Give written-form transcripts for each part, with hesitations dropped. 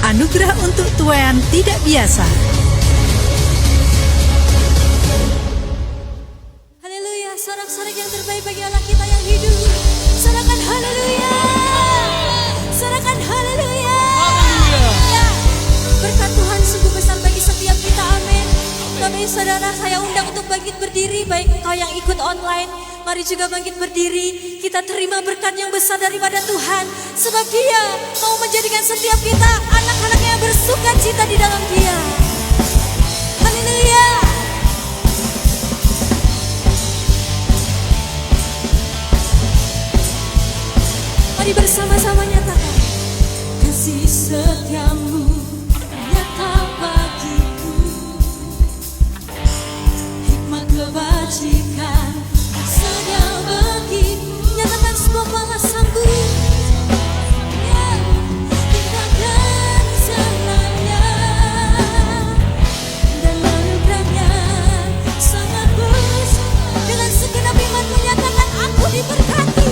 Anugerah untuk tuayan tidak biasa. Haleluya, sorak-sorak yang terbaik bagi Allah kita yang hidup. Sorakan haleluya. Sorakan haleluya. Ya, berkat Tuhan sungguh besar bagi setiap kita, amin. Bapak saudara, saya undang untuk bangkit berdiri. Baik engkau yang ikut online, mari juga bangkit berdiri. Kita terima berkat yang besar daripada Tuhan, sebab Dia mau menjadikan setiap kita anak-anaknya yang bersuka cita di dalam Dia. Haleluya. Mari bersama-sama nyatakan, kasih setiamu nyata bagiku, hikmat kebajikan tersedia bagiku. Nyatakan semua balasanku, ya, tinggalkan jalannya dan anugerahnya sangat besar. Dengan segenap iman menyatakan aku diberkati.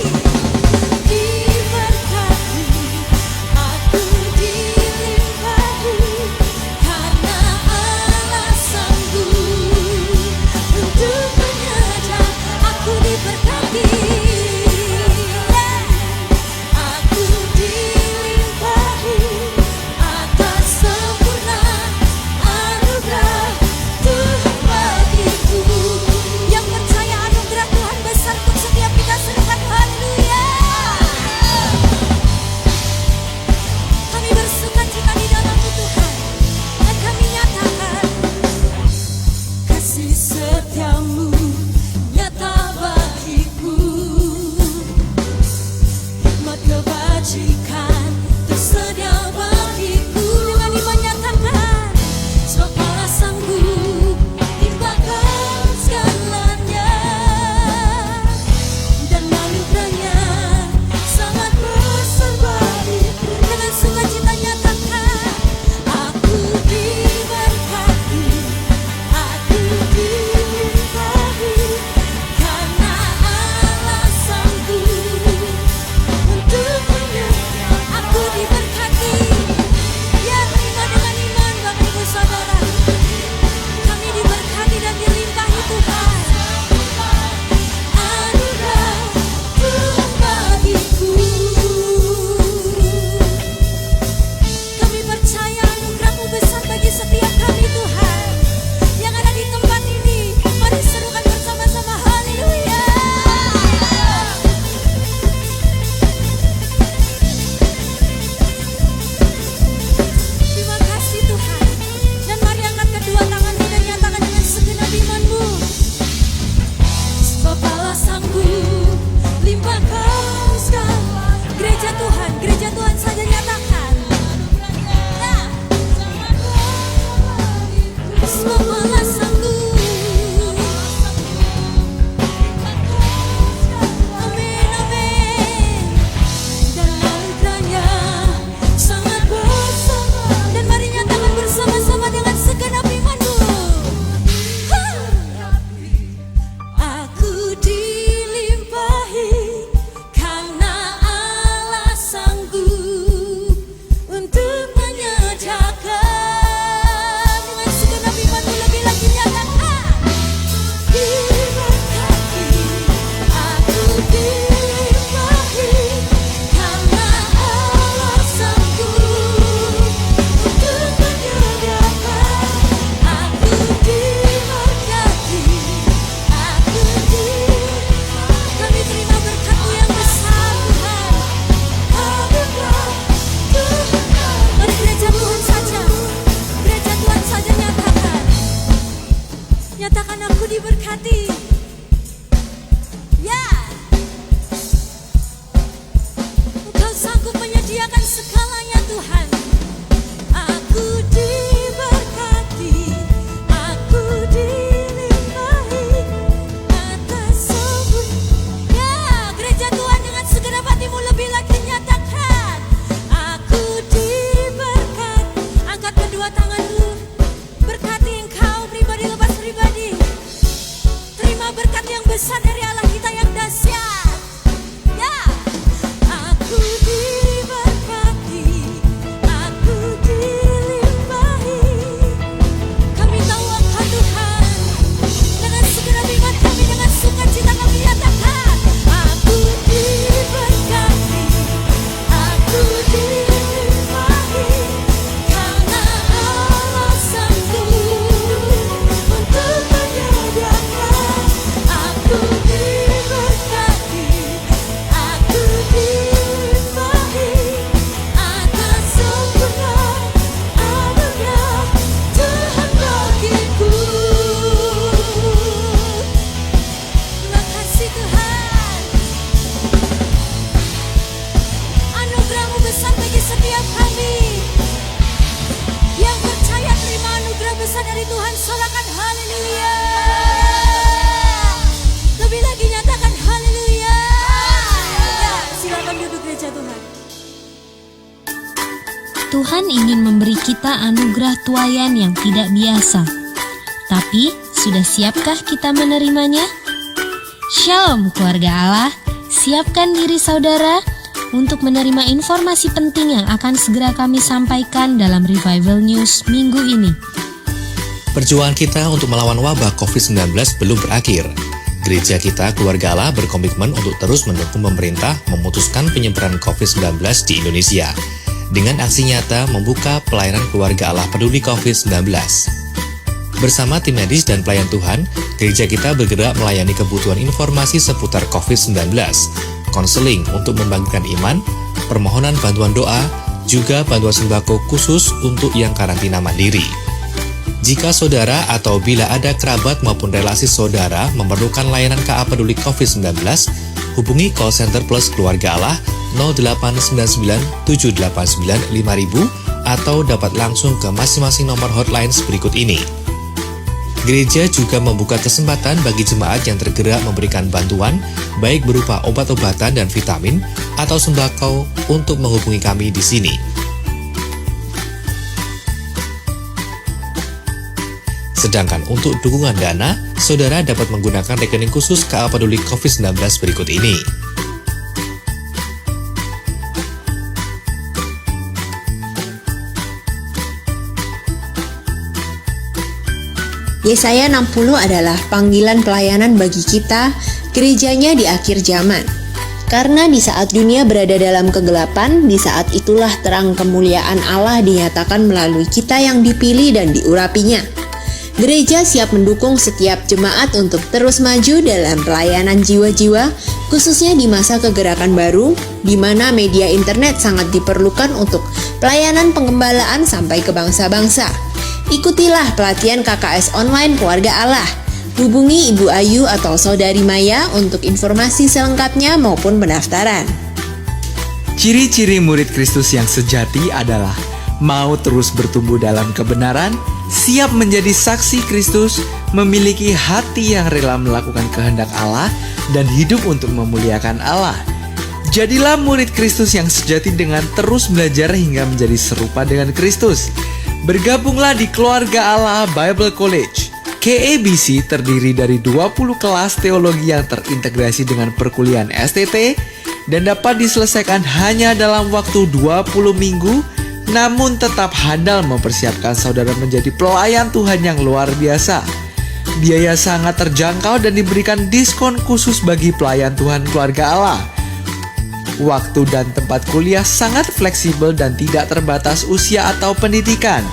Tuhan ingin memberi kita anugerah tuaian yang tidak biasa. Tapi, sudah siapkah kita menerimanya? Shalom keluarga Allah, siapkan diri saudara untuk menerima informasi penting yang akan segera kami sampaikan dalam Revival News minggu ini. Perjuangan kita untuk melawan wabah COVID-19 belum berakhir. Gereja kita, Keluarga Allah, berkomitmen untuk terus mendukung pemerintah memutuskan penyebaran COVID-19 di Indonesia dengan aksi nyata membuka pelayanan Keluarga Allah Peduli COVID-19. Bersama tim medis dan pelayan Tuhan, gereja kita bergerak melayani kebutuhan informasi seputar COVID-19, konseling untuk membangkitkan iman, permohonan bantuan doa, juga bantuan sembako khusus untuk yang karantina mandiri. Jika saudara atau bila ada kerabat maupun relasi saudara memerlukan layanan KA Peduli COVID-19, hubungi call center plus Keluarga Allah 0899 789 5000 atau dapat langsung ke masing-masing nomor hotline berikut ini. Gereja juga membuka kesempatan bagi jemaat yang tergerak memberikan bantuan, baik berupa obat-obatan dan vitamin atau sembako untuk menghubungi kami di sini. Sedangkan untuk dukungan dana, saudara dapat menggunakan rekening khusus KA Peduli COVID-19 berikut ini. Yesaya 60 adalah panggilan pelayanan bagi kita, gerejanya di akhir zaman. Karena di saat dunia berada dalam kegelapan, di saat itulah terang kemuliaan Allah dinyatakan melalui kita yang dipilih dan diurapinya. Gereja siap mendukung setiap jemaat untuk terus maju dalam pelayanan jiwa-jiwa, khususnya di masa kegerakan baru, di mana media internet sangat diperlukan untuk pelayanan pengembalaan sampai ke bangsa-bangsa. Ikutilah pelatihan KKS online Keluarga Allah. Hubungi Ibu Ayu atau Saudari Maya untuk informasi selengkapnya maupun pendaftaran. Ciri-ciri murid Kristus yang sejati adalah mau terus bertumbuh dalam kebenaran, siap menjadi saksi Kristus, memiliki hati yang rela melakukan kehendak Allah, dan hidup untuk memuliakan Allah. Jadilah murid Kristus yang sejati dengan terus belajar hingga menjadi serupa dengan Kristus. Bergabunglah di Keluarga Allah Bible College. KABC terdiri dari 20 kelas teologi yang terintegrasi dengan perkuliahan STT dan dapat diselesaikan hanya dalam waktu 20 minggu, namun tetap handal mempersiapkan saudara menjadi pelayan Tuhan yang luar biasa. Biaya sangat terjangkau dan diberikan diskon khusus bagi pelayan Tuhan Keluarga Allah. Waktu dan tempat kuliah sangat fleksibel dan tidak terbatas usia atau pendidikan.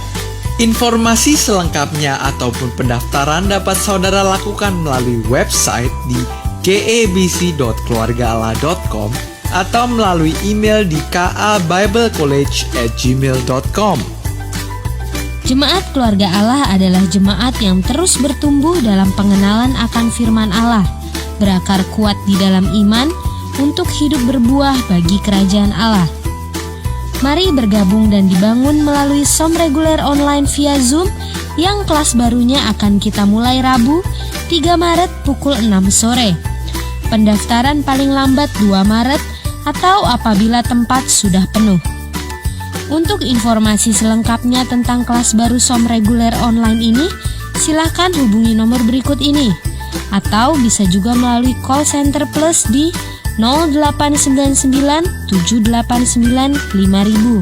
Informasi selengkapnya ataupun pendaftaran dapat saudara lakukan melalui website di kabc.keluargaallah.com atau melalui email di kabiblecollege@gmail.com. Jemaat Keluarga Allah adalah jemaat yang terus bertumbuh dalam pengenalan akan firman Allah, berakar kuat di dalam iman, untuk hidup berbuah bagi kerajaan Allah. Mari bergabung dan dibangun melalui som reguler online via Zoom yang kelas barunya akan kita mulai Rabu 3 Maret pukul 6 sore. Pendaftaran paling lambat 2 Maret atau apabila tempat sudah penuh. Untuk informasi selengkapnya tentang kelas baru som reguler online ini, silakan hubungi nomor berikut ini atau bisa juga melalui call center plus di 0899 789 5000.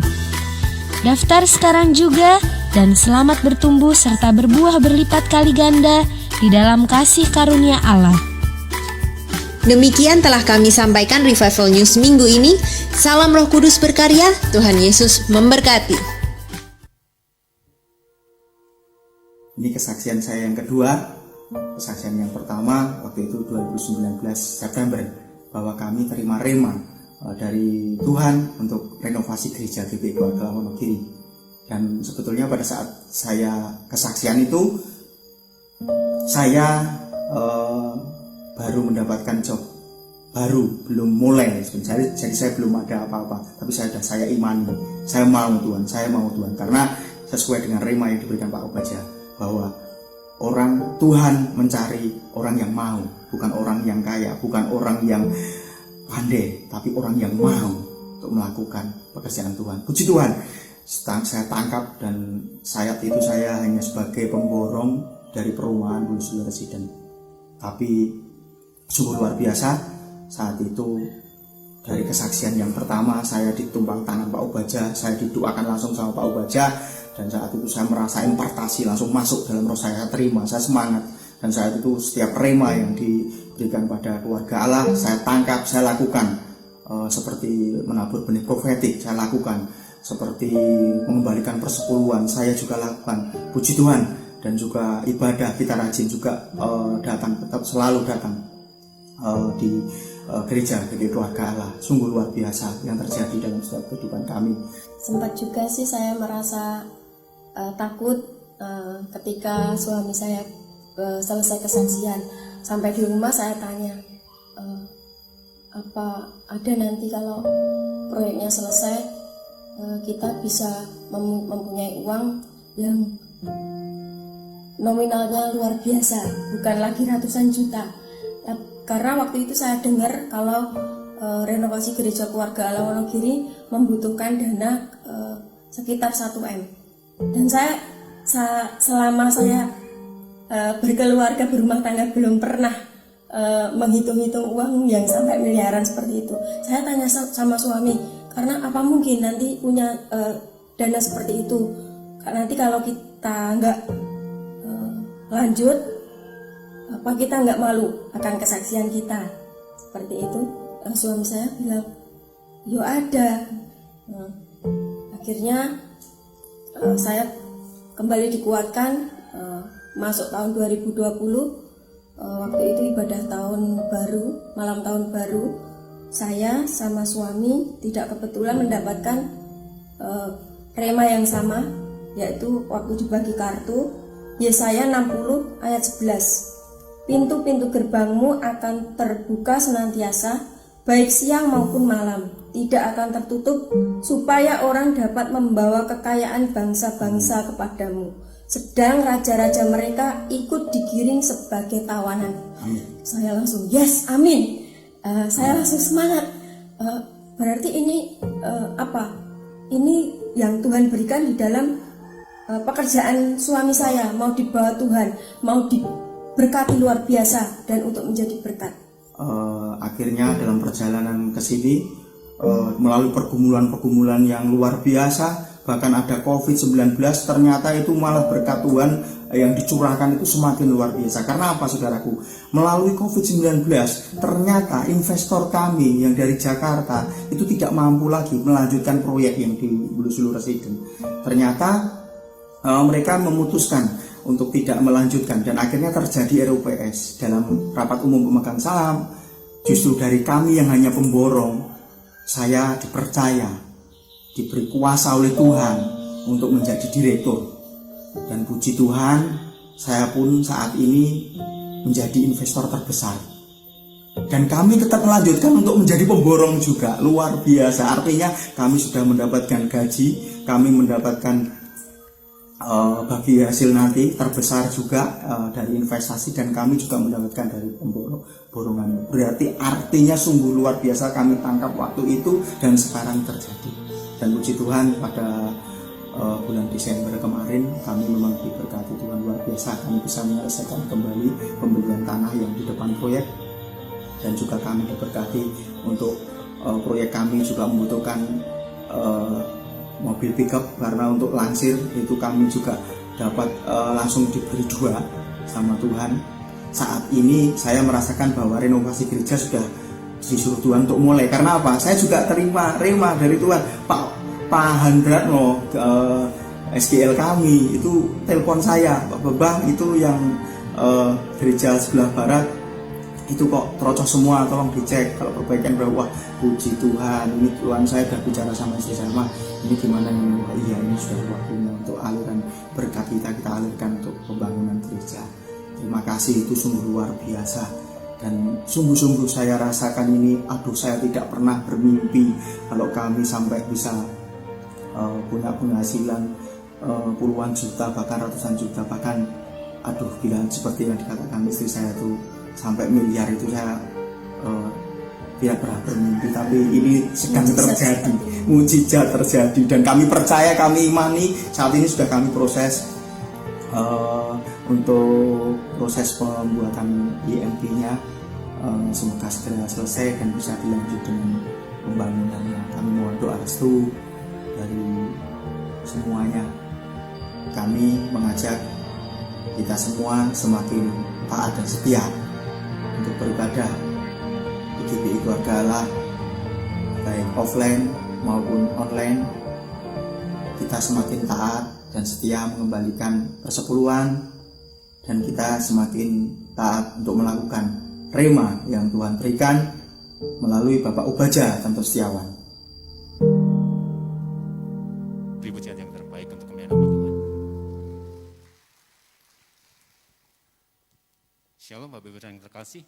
Daftar sekarang juga dan selamat bertumbuh serta berbuah berlipat kali ganda di dalam kasih karunia Allah. Demikian telah kami sampaikan Revival News minggu ini. Salam Roh Kudus berkarya, Tuhan Yesus memberkati. Ini kesaksian saya yang kedua. Kesaksian yang pertama waktu itu 2019 September. Bahwa kami terima rema dari Tuhan untuk renovasi gereja GBI Keluarga Allah Wonogiri. Dan sebetulnya pada saat saya kesaksian itu, saya baru mendapatkan job baru, belum mulai. Jadi saya belum ada apa-apa, tapi saya imani, saya mau Tuhan, karena sesuai dengan rema yang diberikan Pak Obaja, bahwa orang Tuhan mencari orang yang mau, bukan orang yang kaya, bukan orang yang pandai, tapi orang yang mau untuk melakukan pekerjaan Tuhan. Puji Tuhan. saya tangkap, dan saat itu saya hanya sebagai pemborong dari perumahan Bulusul Residen. Tapi sungguh luar biasa saat itu, dari kesaksian yang pertama saya ditumpang tangan Pak Ubaja, saya didoakan langsung sama Pak Ubaja, dan saat itu saya merasa impartasi langsung masuk dalam roh saya terima, saya semangat. Dan saat itu setiap rema yang diberikan pada keluarga Allah saya tangkap, saya lakukan. Seperti menabur benih profetik saya lakukan, seperti mengembalikan persepuluhan saya juga lakukan. Puji Tuhan. Dan juga ibadah kita rajin juga datang, tetap selalu datang di gereja keluarga Allah. Sungguh luar biasa yang terjadi dalam setiap kehidupan kami. Sempat juga sih saya merasa takut ketika suami saya selesai kesaksian. Sampai di rumah saya tanya, apa ada nanti kalau proyeknya selesai kita bisa mempunyai uang yang nominalnya luar biasa, bukan lagi ratusan juta. Karena waktu itu saya dengar kalau renovasi gereja keluarga Allah Wonogiri membutuhkan dana sekitar 1M. Dan saya selama saya berkeluarga berumah tangga belum pernah menghitung-hitung uang yang sampai miliaran seperti itu. Saya tanya sama suami, karena apa mungkin nanti punya dana seperti itu? Nanti kalau kita nggak lanjut, apa kita nggak malu akan kesaksian kita? Seperti itu. Suami saya bilang, yo ada. Akhirnya saya kembali dikuatkan, masuk tahun 2020. Waktu itu ibadah tahun baru, malam tahun baru, saya sama suami tidak kebetulan mendapatkan rema yang sama, yaitu waktu dibagi kartu Yesaya 60 ayat 11. Pintu-pintu gerbangmu akan terbuka senantiasa, baik siang maupun malam, tidak akan tertutup, supaya orang dapat membawa kekayaan bangsa-bangsa kepadamu. Sedang raja-raja mereka ikut digiring sebagai tawanan. Amin. Saya langsung yes, amin. Saya langsung semangat. Berarti ini apa? Ini yang Tuhan berikan di dalam pekerjaan suami saya, mau dibawa Tuhan, mau diberkati luar biasa dan untuk menjadi berkat. Akhirnya dalam perjalanan ke sini melalui pergumulan-pergumulan yang luar biasa, bahkan ada COVID-19, ternyata itu malah berkat Tuhan yang dicurahkan itu semakin luar biasa. Karena apa, saudaraku? Melalui COVID-19 ternyata investor kami yang dari Jakarta itu tidak mampu lagi melanjutkan proyek yang di Bulusul Residen. Ternyata mereka memutuskan untuk tidak melanjutkan, dan akhirnya terjadi RUPS. Dalam rapat umum pemegang saham, justru dari kami yang hanya pemborong, saya dipercaya, diberi kuasa oleh Tuhan untuk menjadi direktur. Dan puji Tuhan, saya pun saat ini menjadi investor terbesar. Dan kami tetap melanjutkan untuk menjadi pemborong juga. Luar biasa, artinya kami sudah mendapatkan gaji, kami mendapatkan bagi hasil nanti terbesar juga dari investasi, dan kami juga mendapatkan dari borongan. Berarti artinya sungguh luar biasa kami tangkap waktu itu dan sekarang terjadi. Dan puji Tuhan pada bulan Desember kemarin kami memang diberkati Tuhan luar biasa. Kami bisa menyelesaikan kembali pembelian tanah yang di depan proyek, dan juga kami diberkati untuk proyek kami juga membutuhkan mobil pickup, karena untuk lansir itu kami juga dapat langsung diberi 2 sama Tuhan. Saat ini saya merasakan bahwa renovasi gereja sudah disuruh Tuhan untuk mulai. Karena apa? Saya juga terima rema dari Tuhan. Pak Handratno SGL kami itu telepon saya, Pak Bebang itu yang gereja sebelah barat itu kok terocos semua, tolong dicek kalau perbaikan berapa. Puji Tuhan, ini Tuhan saya sudah bicara sama istri saya, Ma, ini gimana ini? Iya, ini sudah waktunya untuk aliran berkat kita alirkan untuk pembangunan gereja. Terima kasih, itu sungguh luar biasa. Dan sungguh-sungguh saya rasakan ini, saya tidak pernah bermimpi kalau kami sampai bisa punya penghasilan puluhan juta, bahkan ratusan juta, bahkan bila seperti yang dikatakan istri saya tuh sampai miliar, itu saya tidak pernah bermimpi, tapi ini sedang terjadi, mujizat terjadi, dan kami percaya, kami imani saat ini sudah kami proses untuk proses pembuatan IMP-nya, semoga segera selesai dan bisa dilanjut dengan pembangunannya. Kami mohon doa restu dari semuanya. Kami mengajak kita semua semakin taat dan setia untuk beribadah di GBI Keluarga Allah, baik offline maupun online. Kita semakin taat dan setia mengembalikan persepuluhan, dan kita semakin taat untuk melakukan rema yang Tuhan berikan melalui Bapak Ubaja Tanto Setiawan. Beri pujian yang terbaik untuk kemuliaan nama Tuhan. Shalom Bapak Ibu yang terkasih,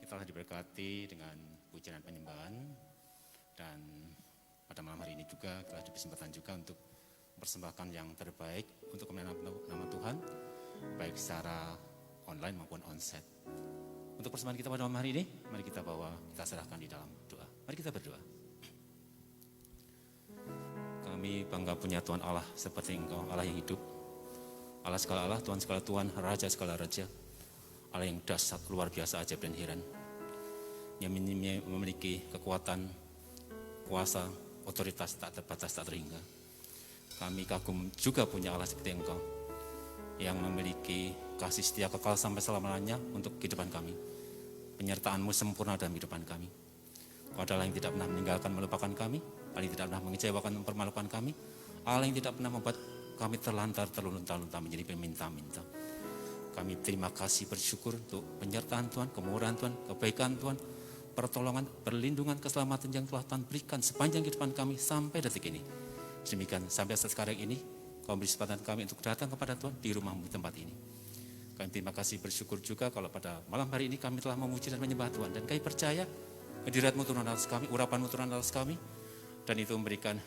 kita telah diberkati dengan pujian dan penyembahan, dan pada malam hari ini juga telah diberi kesempatan juga untuk mempersembahkan yang terbaik untuk kemuliaan nama Tuhan, baik secara online maupun onsite. Untuk persembahan kita pada malam hari ini, mari kita bawa, kita serahkan di dalam doa. Mari kita berdoa. Kami bangga punya Tuhan Allah seperti Engkau, Allah yang hidup, Allah segala Allah, Tuhan segala Tuhan, Raja segala Raja, Allah yang dahsyat, luar biasa, ajaib dan heran, yang memiliki kekuatan, kuasa, otoritas tak terbatas, tak terhingga. Kami kagum juga punya Allah seperti Engkau, yang memiliki kasih setia kekal sampai selama-lamanya untuk kehidupan kami. Penyertaan-Mu sempurna dalam kehidupan kami. Kau adalah yang tidak pernah meninggalkan, melupakan kami, Allah yang tidak pernah mengecewakan, mempermalukan kami, Allah yang tidak pernah membuat kami terlantar, terlunta-lunta menjadi peminta-minta. Kami terima kasih, bersyukur untuk penyertaan Tuhan, kemurahan Tuhan, kebaikan Tuhan, pertolongan, perlindungan, keselamatan yang telah Tuhan berikan sepanjang kehidupan kami sampai detik ini. Demikian sampai saat sekarang ini, Kau beri kesempatan kami untuk datang kepada Tuhan di rumah-Mu tempat ini. Kami terima kasih, bersyukur juga kalau pada malam hari ini kami telah memuji dan menyembah Tuhan. Dan kami percaya hadirat-Mu turun atas kami, urapan-Mu turun atas kami. Dan itu memberikan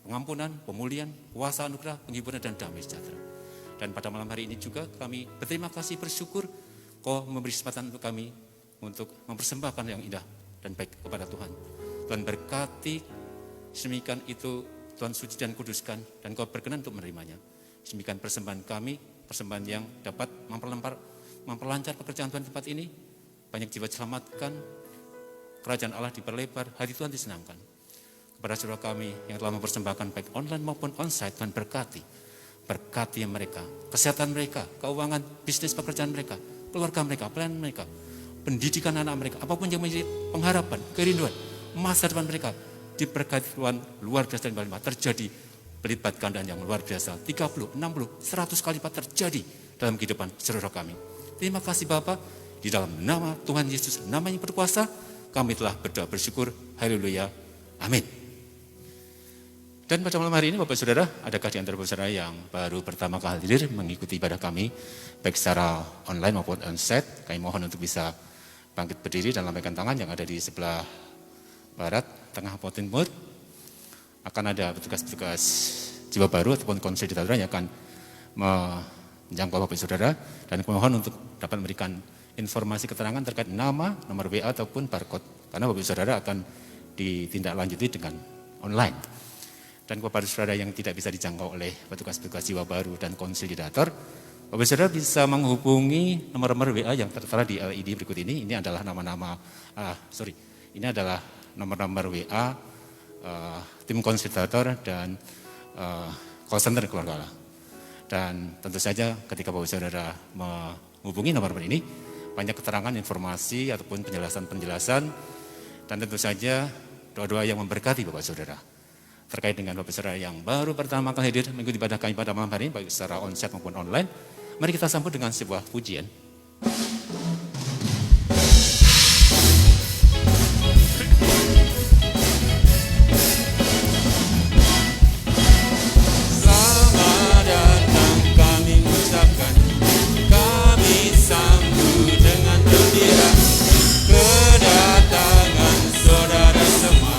pengampunan, pemulihan, kuasa, anugerah, penghiburan, dan damai sejahtera. Dan pada malam hari ini juga kami berterima kasih, bersyukur Kau memberi kesempatan untuk kami untuk mempersembahkan yang indah dan baik kepada Tuhan. Tuhan berkati, sedemikian itu Tuhan suci dan kuduskan, dan Kau berkenan untuk menerimanya. Demikian persembahan kami, persembahan yang dapat memperlancar pekerjaan Tuhan di tempat ini. Banyak jiwa diselamatkan, kerajaan Allah diperlebar, hati Tuhan disenangkan. Kepada saudara kami yang telah mempersembahkan baik online maupun onsite, Tuhan berkati mereka, kesehatan mereka, keuangan, bisnis pekerjaan mereka, keluarga mereka, pelayanan mereka, pendidikan anak mereka, apapun yang menjadi pengharapan, kerinduan, masa depan mereka, diberkati Tuhan luar biasa dan berlimpah. Terjadi berlipat gandaan yang luar biasa, 30, 60, 100 kali lipat terjadi dalam kehidupan saudara kami. Terima kasih Bapa, di dalam nama Tuhan Yesus, nama yang berkuasa, kami telah berdoa bersyukur. Haleluya, amin. Dan pada malam hari ini Bapak Saudara, adakah di antara Bapak Saudara yang baru pertama kali hadir mengikuti ibadah kami, baik secara online maupun onsite? Kami mohon untuk bisa bangkit berdiri dan lambaikan tangan yang ada di sebelah barat, tengah maupun timur. Akan ada petugas-petugas jiwa baru ataupun konsultator yang akan menjangkau Bapak Saudara, dan mohon untuk dapat memberikan informasi keterangan terkait nama, nomor WA ataupun barcode, karena Bapak Saudara akan ditindaklanjuti dengan online. Dan kepada saudara yang tidak bisa dijangkau oleh petugas-petugas jiwa baru dan konsolidator, Bapak Saudara bisa menghubungi nomor-nomor WA yang tertera di LED berikut ini. Ini adalah ini adalah nomor-nomor WA tim konsolidator dan call center Keluarga Allah. Dan tentu saja ketika Bapak Saudara menghubungi nomor ini, banyak keterangan, informasi ataupun penjelasan, dan tentu saja doa-doa yang memberkati Bapak Saudara. Terkait dengan Bapak Saudara yang baru pertama kali hadir mengikuti ibadah kami pada malam hari ini, baik secara onsite maupun online, mari kita sambut dengan sebuah pujian. Selamat datang kami ucapkan, kami sambut dengan gembira kedatangan saudara semua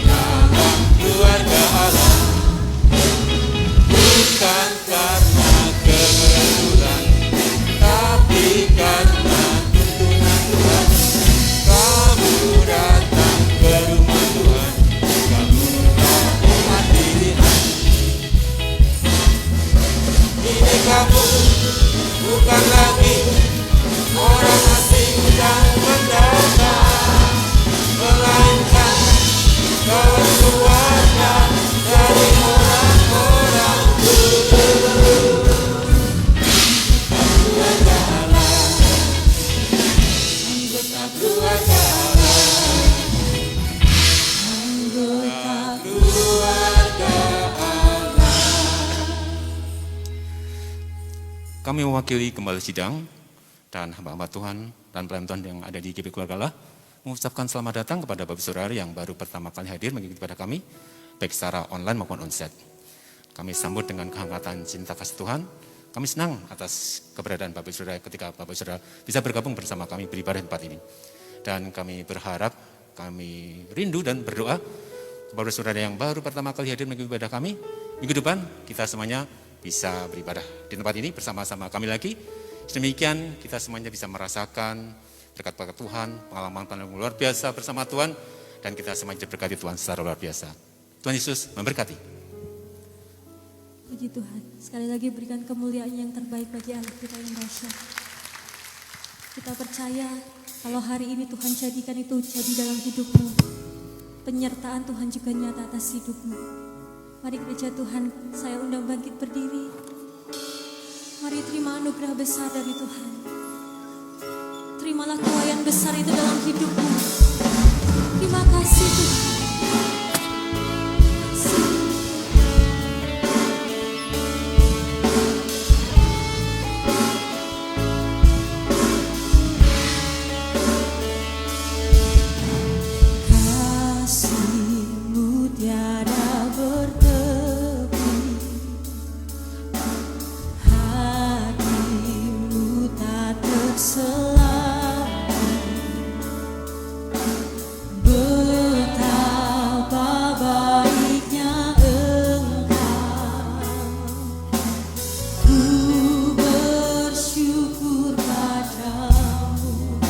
dalam keluarga Allah. Bukan karena kebetulan, tapi karena tuntunan Tuhan, kamu datang Kini kamu bukan lagi orang asing dan pendatang, melainkan kawan keluarga dari orang-orang kudus. Keluarga Allah, anggota keluarga Allah, anggota keluarga Allah. Kami mewakili kembali sidang dan hamba-hamba Tuhan dan pelayan Tuhan yang ada di GP Keluarga Allah mengucapkan selamat datang kepada Bapak Saudara yang baru pertama kali hadir mengikuti pada kami, baik secara online maupun onsite. Kami sambut dengan kehangatan cinta kasih Tuhan. Kami senang atas keberadaan Bapak Saudara ketika Bapak Saudara bisa bergabung bersama kami beribadah di tempat ini. Dan kami berharap, kami rindu dan berdoa Bapak Saudara yang baru pertama kali hadir mengikuti ibadah kami, minggu depan kita semuanya bisa beribadah di tempat ini bersama-sama kami lagi. Demikian kita semuanya bisa merasakan berkat-berkat Tuhan, pengalaman yang luar biasa bersama Tuhan, dan kita semuanya diberkati Tuhan secara luar biasa. Tuhan Yesus memberkati. Puji Tuhan, sekali lagi berikan kemuliaan yang terbaik bagi Allah kita yang dahsyat. Kita percaya kalau hari ini Tuhan jadikan itu jadi dalam hidupmu. Penyertaan Tuhan juga nyata atas hidupmu. Mari gereja Tuhan, saya undang bangkit berdiri. Mari terima anugerah besar dari Tuhan. Terimalah tuaian besar itu dalam hidupmu. Terima kasih Tuhan. Kasih-Mu tiada bertepi, hati-Mu tak terselami. Betapa baiknya Engkau, ku bersyukur padamu.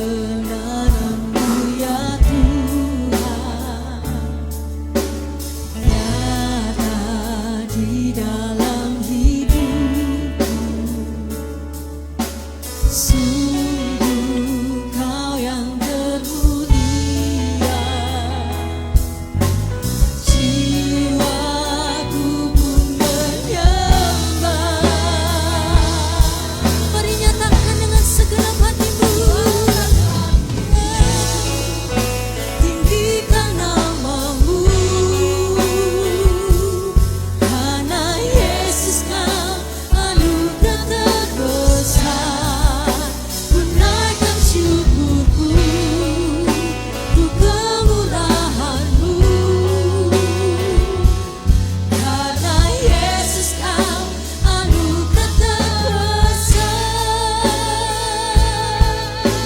Perkenanmu ya Tuhan, nyata di dalam hidupku. Sungguh Kau yang termulia, jiwaku pun menyembah. Mari nyatakan dengan segenap hatimu. Tinggikan nama-Mu, karena Yesus Kau anugerah terbesar. Ku naikkan syukurku untuk kemurahan-Mu, karena Yesus Kau anugerah terbesar.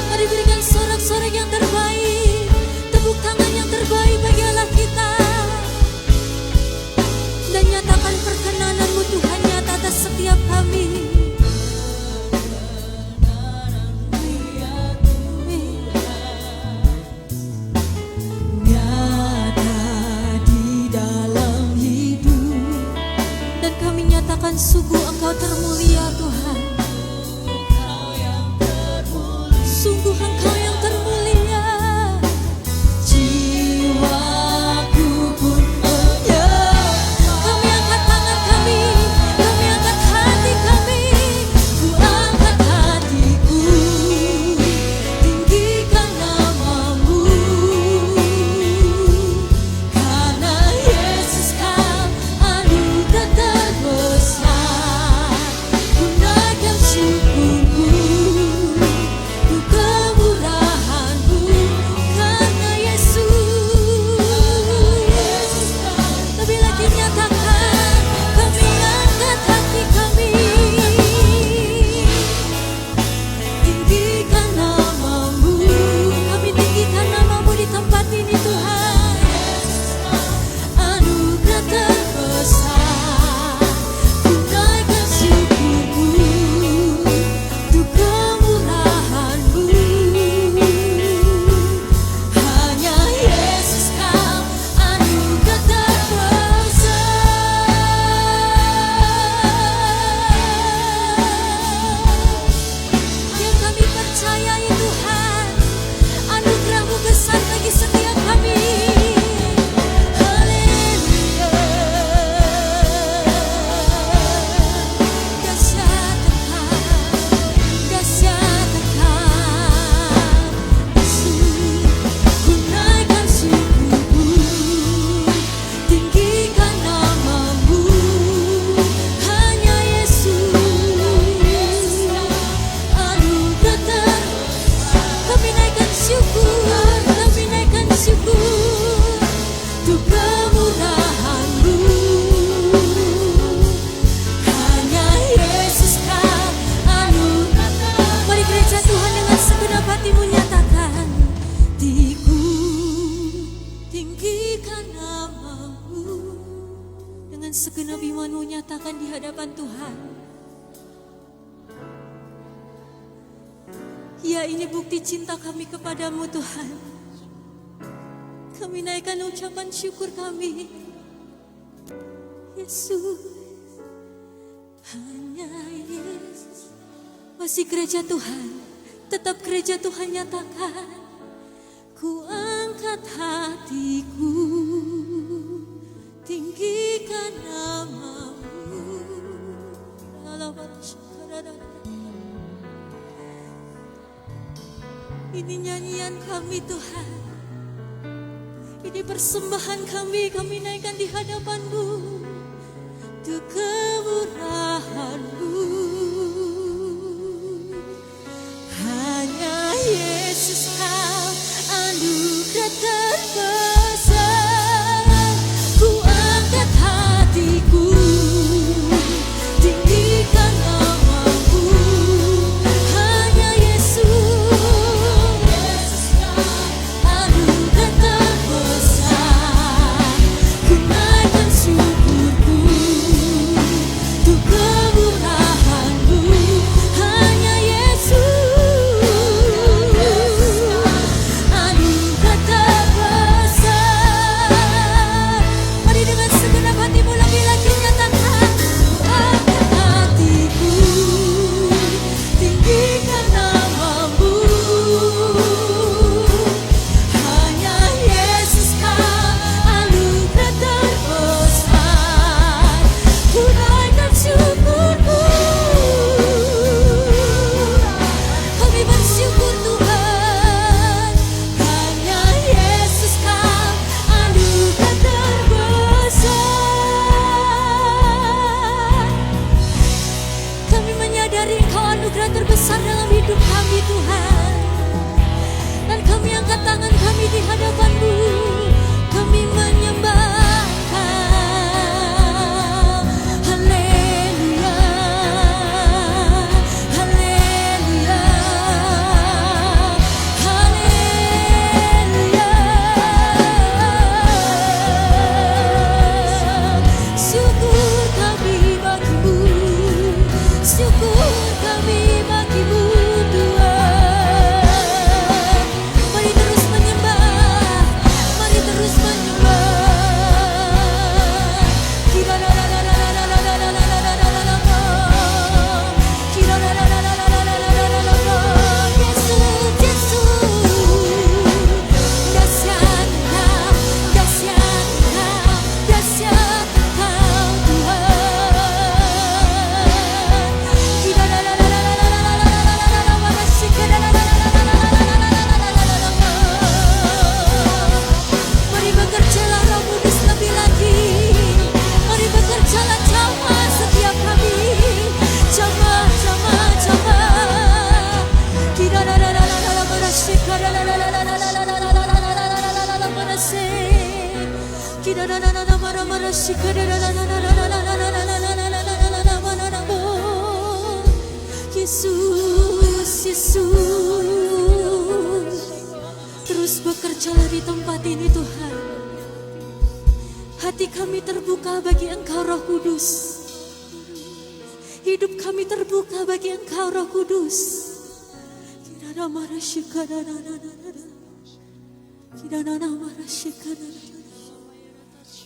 Mari berikan sorak-sorai yang terbaik, tepuk tangan yang terbaik bagi Allah kita, dan nyatakan perkenanan-Mu Tuhan nyata atas setiap kami. Nyata di dalam hidup, dan kami nyatakan sungguh Engkau termulia Tuhan. Sungguh Engkau yang termulia. Jiwaku pun menyembah. Kami angkat tangan kami angkat hati kami. Ku angkat hatiku, tinggikan nama-Mu, karena Yesus Kau anugerah terbesar. dengan segenap imanmu nyatakan di hadapan Tuhan. Ya, ini bukti cinta kami kepadamu Tuhan. Kami naikkan ucapan syukur kami. Yesus, hanya Yesus. Masih gereja Tuhan, tetap gereja Tuhan nyatakan. Ku angkat hatiku, tinggikan namamu. Ini nyanyian kami Tuhan, ini persembahan kami naikkan di hadapan-Mu. Untuk kemurahan-Mu, hanya Yesus Kau anugerah terbesar. Ku angkat hatiku, tinggikan namamu. Hanya Yesus Kau anugerah terbesar. Ku naikkan syukurku untuk kemurahan-Mu. Hanya Yesus anugerah terbesar. Mari dengan segenap hatimu lagi-lagi nyatakan. Ku angkat hatiku, tinggikan namamu. Hanya Yesus Kau anugerah terbesar. Ku naikkan syukurku. Kami bersyukur Tuhan. Hanya Yesus Kau anugerah terbesar. Kami menyadari Engkau anugerah terbesar dalam hidup kami Tuhan. Dan kami angkat tangan kami di hadapan-Mu. Kami menyembah Kau. Haleluya, haleluya, haleluya. Syukur kami bagi-Mu, syukur kami bagi-Mu Tuhan. Mari terus menyembah, mari terus menyembah. Yesus, Yesus, dahsyat Engkau, dahsyat Engkau, dahsyat Engkau Tuhan. Mari bekerjalah Roh Kudus lebih lagi. Mari bekerjalah jamaah setiap kami. Jamaah, jamaah, jamaah. Yesus, Yesus, terus bekerjalah di tempat ini Tuhan. Hati kami terbuka bagi Engkau Roh Kudus. Hidup kami terbuka bagi Engkau Roh Kudus.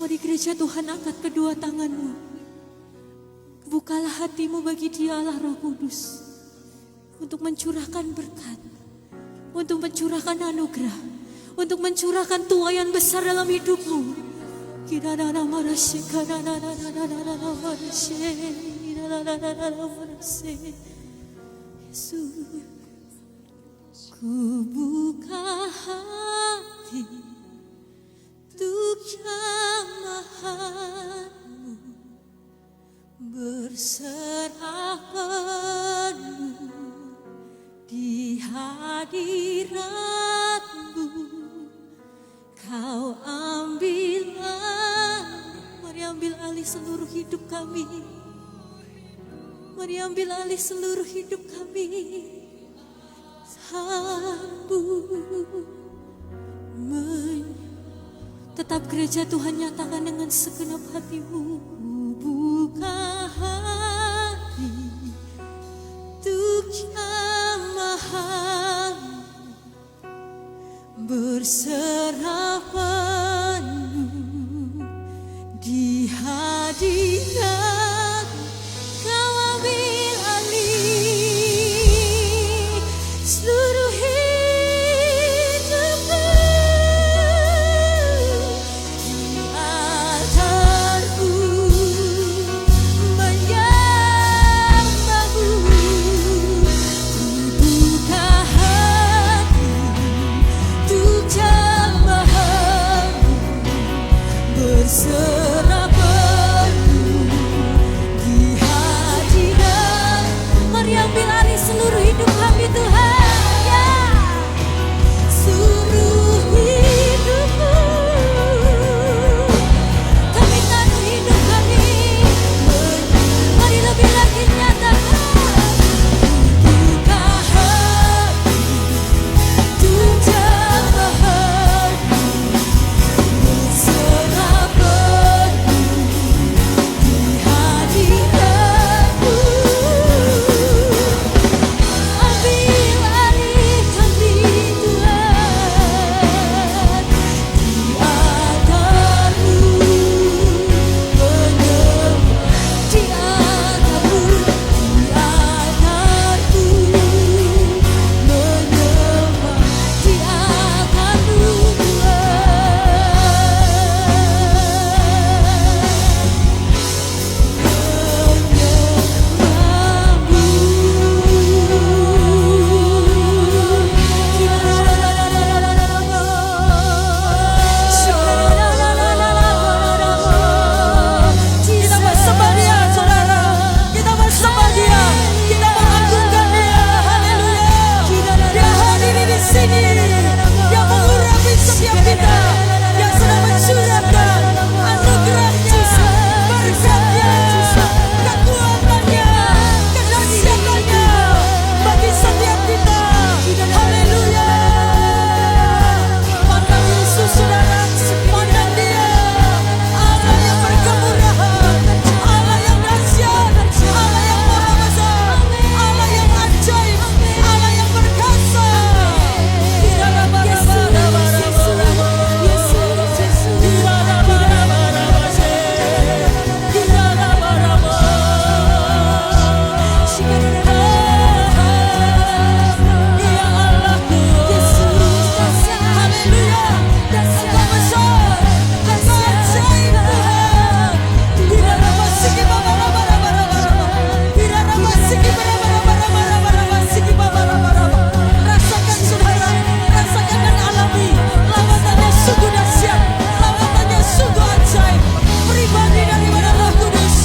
Mari gereja Tuhan, angkat kedua tanganmu. Bukalah hatimu bagi Dia Allah Roh Kudus, untuk mencurahkan berkat, untuk mencurahkan anugerah, untuk mencurahkan tuaian besar dalam hidupmu. Yesus, ku buka hati untuk jamaah-Mu, berserah penuh di hadirat-Mu. Kau ambillah, mari ambil alih seluruh hidup kami. Mari ambil alih seluruh hidup kami. Tetap gereja Tuhan nyatakan dengan segenap hatimu. buka hati untuk jamahan berserah penuh di hadirat Kau ambil alih seluruh hidupku di altarku menyembahmu. Ku buka hati untuk jamahanmu berserah penuh di hadirat. Mari ambil alih seluruh hidup kami Tuhan, ya. Seluruh hidupku kami taruh hidup kami. Mari lebih lagi nyatakan, buka hati untuk jamahanmu berserah penuh di hadiratmu. Ambil alih kami Tuhan di altarmu, menyembah di altarmu, di altarku, menyembah di altarmu Kita bersembah Dia, saudara. Kita bersembah Dia. Kita mengagungkan Dia. Haleluya. Dia hadir di sini. Dia mengurapi setiap kita. Dia sedang mencurahkan anugerahnya, berkatnya, kekuatannya, kedahsyatannya bagi setiap kita. Haleluya. Pandang Yesus, saudara. Pandang Dia. Allah yang berkemurahan, Allah yang dahsyat, Allah yang maha besar, Allah yang ajaib, Allah yang perkasa. Rasakan saudara, rasakan dan alami lawatannya sungguh dahsyat, lawatannya sungguh ajaib, pribadi daripada Roh Kudus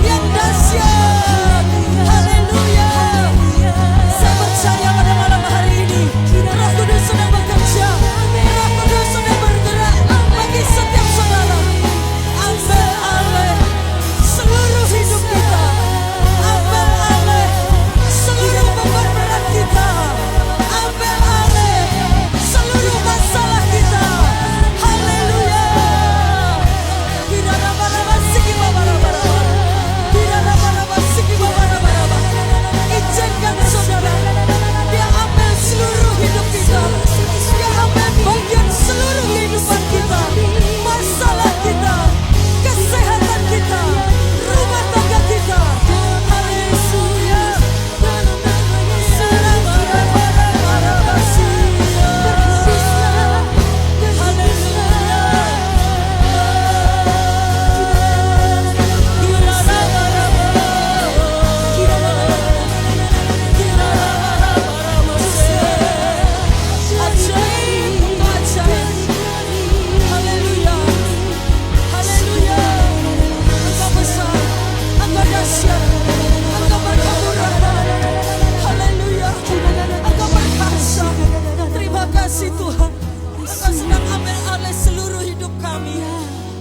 yang dahsyat. Haleluya. Saya percaya pada malam hari ini Roh Kudus sedang bekerja, Roh Kudus sedang bergerak bagi setiap saudara. Ambil alih seluruh hidup kita, ambil alih seluruh beban berat kita, ambil alih seluruh masalah kita. Haleluya. Izinkan saudara, Dia ambil seluruh hidup kita. Dia ambil bagian seluruh kehidupan kita, masalah kita, kesehatan kita, rumah tangga kita. Haleluya. Haleluya. Haleluya. Engkau besar, Engkau dahsyat, Engkau berkemurahan. Haleluya. Engkau perkasa. Terima kasih Tuhan. Engkau sedang ambil alih seluruh hidup kami,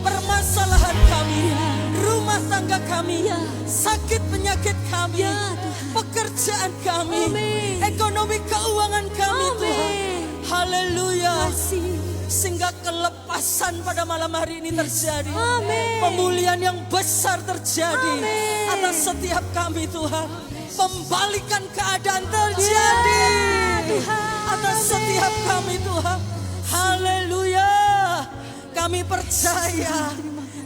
permasalahan kami, rumah tangga kami, sakit penyakit kami, pekerjaan kami, ekonomi keuangan kami Tuhan. Haleluya. Sehingga kelepasan pada malam hari ini terjadi. Amin. Pemulihan yang besar terjadi atas setiap kami Tuhan. Pembalikan keadaan terjadi atas setiap kami Tuhan. Haleluya. Kami percaya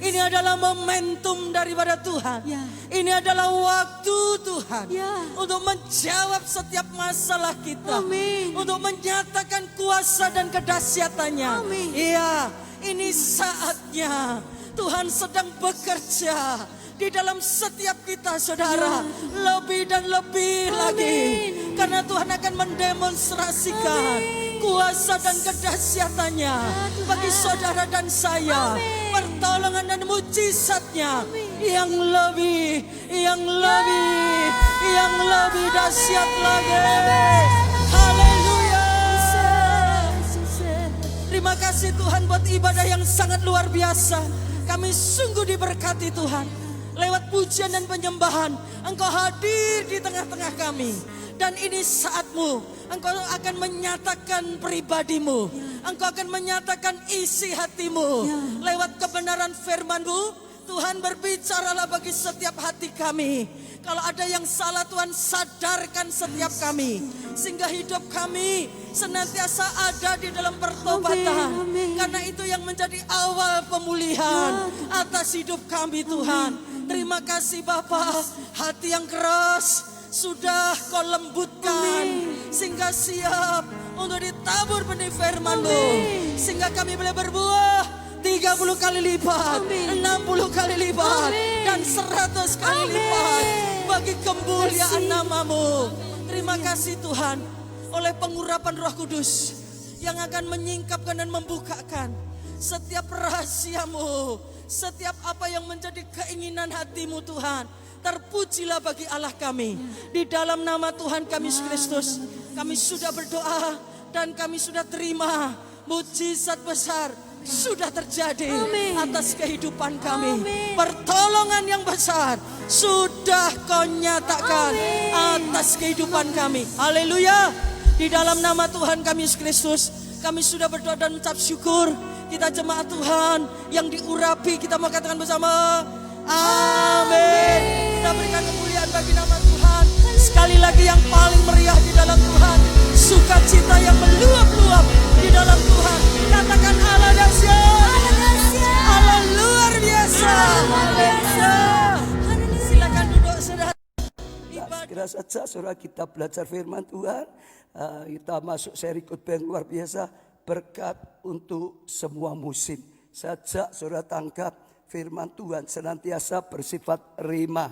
ini adalah momentum daripada Tuhan. Ini adalah waktu Tuhan untuk menjawab setiap masalah kita. Untuk menyatakan kuasa dan kedahsyatannya. Iya, ini saatnya Tuhan sedang bekerja di dalam setiap kita, saudara. Lebih dan lebih lagi. Karena Tuhan akan mendemonstrasikan kuasa dan kedahsyatannya bagi saudara dan saya. Pertolongan dan mujizatnya yang lebih dahsyat lagi. Haleluya. Terima kasih Tuhan buat ibadah yang sangat luar biasa. Kami sungguh diberkati Tuhan. Lewat pujian dan penyembahan, Engkau hadir di tengah-tengah kami. Dan ini saatmu, Engkau akan menyatakan pribadimu. Engkau akan menyatakan isi hatimu. Lewat kebenaran firman-Mu, Tuhan berbicaralah bagi setiap hati kami. Kalau ada yang salah Tuhan sadarkan setiap kami. Sehingga hidup kami senantiasa ada di dalam pertobatan. Karena itu yang menjadi awal pemulihan atas hidup kami Tuhan. Terima kasih Bapa, hati yang keras sudah Kau lembutkan sehingga siap untuk ditabur benih firman-Mu, sehingga kami boleh berbuah 30 kali lipat, 60 kali lipat, dan 100 kali lipat bagi kemuliaan nama-Mu. Terima kasih Tuhan, oleh pengurapan Roh Kudus yang akan menyingkapkan dan membukakan setiap rahasia-Mu, setiap apa yang menjadi keinginan hati-Mu Tuhan. Terpujilah bagi Allah kami. Di dalam nama Tuhan kami Yesus Kristus, kami sudah berdoa dan kami sudah terima. Mujizat besar sudah terjadi atas kehidupan kami. Pertolongan yang besar sudah Kau nyatakan atas kehidupan kami. Haleluya. Di dalam nama Tuhan kami Yesus Kristus, kami sudah berdoa dan mengucap syukur. Kita jemaat Tuhan yang diurapi, kita mau katakan bersama, amin. Kita berikan kemuliaan bagi nama Tuhan. Sekali lagi yang paling meriah di dalam Tuhan, sukacita yang meluap-luap di dalam Tuhan. Katakan Allah dahsyat, Allah luar biasa. Silakan duduk saudara. Segera saja saudara kita belajar firman Tuhan. Kita masuk seri khotbah yang luar biasa, berkat untuk semua musim. Sajak saudara tangkap firman Tuhan senantiasa bersifat rema.